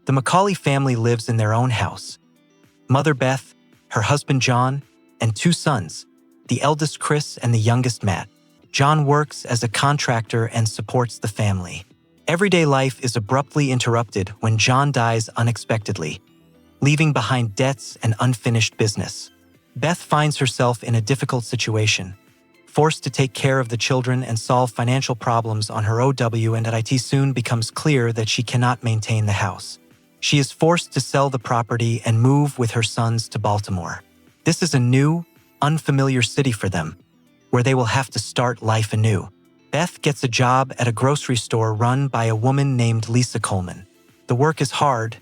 The Macaulay family lives in their own house. Mother Beth, her husband John, and 2 sons, the eldest Chris and the youngest Matt. John works as a contractor and supports the family. Everyday life is abruptly interrupted when John dies unexpectedly, leaving behind debts and unfinished business. Beth finds herself in a difficult situation, forced to take care of the children and solve financial problems on her OW, and it soon becomes clear that she cannot maintain the house. She is forced to sell the property and move with her sons to Baltimore. This is a new, unfamiliar city for them, where they will have to start life anew. Beth gets a job at a grocery store run by a woman named Lisa Coleman. The work is hard,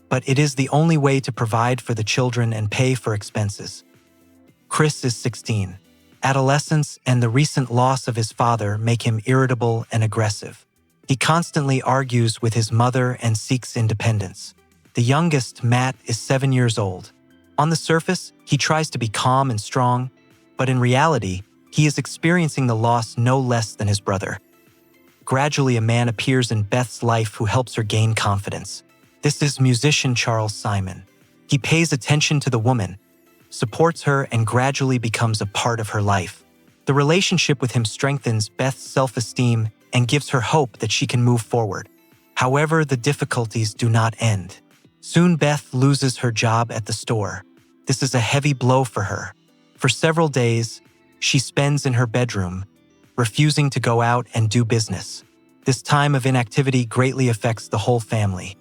but it is the only way to provide for the children and pay for expenses. Chris is 16. Adolescence and the recent loss of his father make him irritable and aggressive. He constantly argues with his mother and seeks independence. The youngest, Matt, is 7 years old. On the surface, he tries to be calm and strong, but in reality, he is experiencing the loss no less than his brother. Gradually, a man appears in Beth's life who helps her gain confidence. This is musician Charles Simon. He pays attention to the woman, supports her, and gradually becomes a part of her life. The relationship with him strengthens Beth's self-esteem and gives her hope that she can move forward. However, the difficulties do not end. Soon Beth loses her job at the store. This is a heavy blow for her. For several days, she spends in her bedroom, refusing to go out and do business. This time of inactivity greatly affects the whole family.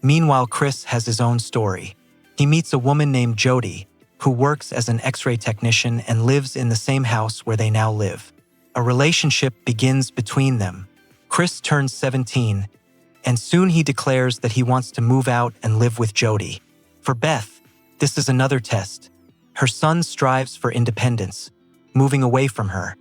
Meanwhile, Chris has his own story. He meets a woman named Jody, who works as an X-ray technician and lives in the same house where they now live. A relationship begins between them. Chris turns 17, and soon he declares that he wants to move out and live with Jody. For Beth, this is another test. Her son strives for independence, moving away from her.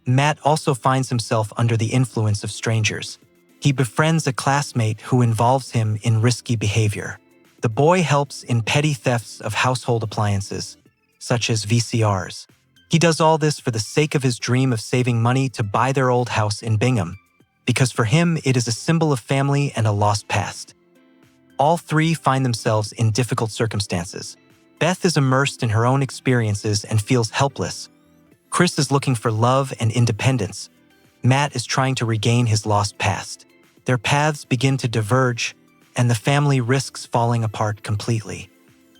Matt also finds himself under the influence of strangers. He befriends a classmate who involves him in risky behavior. The boy helps in petty thefts of household appliances, such as VCRs. He does all this for the sake of his dream of saving money to buy their old house in Bingham, because for him it is a symbol of family and a lost past. All 3 find themselves in difficult circumstances. Beth is immersed in her own experiences and feels helpless. Chris is looking for love and independence. Matt is trying to regain his lost past. Their paths begin to diverge, and the family risks falling apart completely.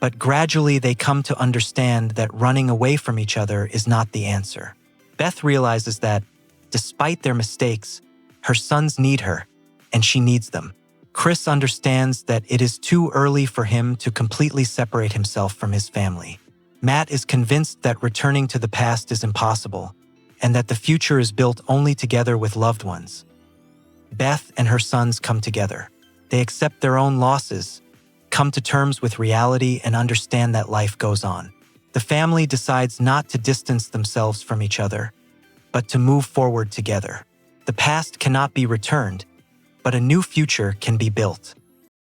But gradually they come to understand that running away from each other is not the answer. Beth realizes that, despite their mistakes, her sons need her, and she needs them. Chris understands that it is too early for him to completely separate himself from his family. Matt is convinced that returning to the past is impossible, and that the future is built only together with loved ones. Beth and her sons come together. They accept their own losses, come to terms with reality, and understand that life goes on. The family decides not to distance themselves from each other, but to move forward together. The past cannot be returned, but a new future can be built.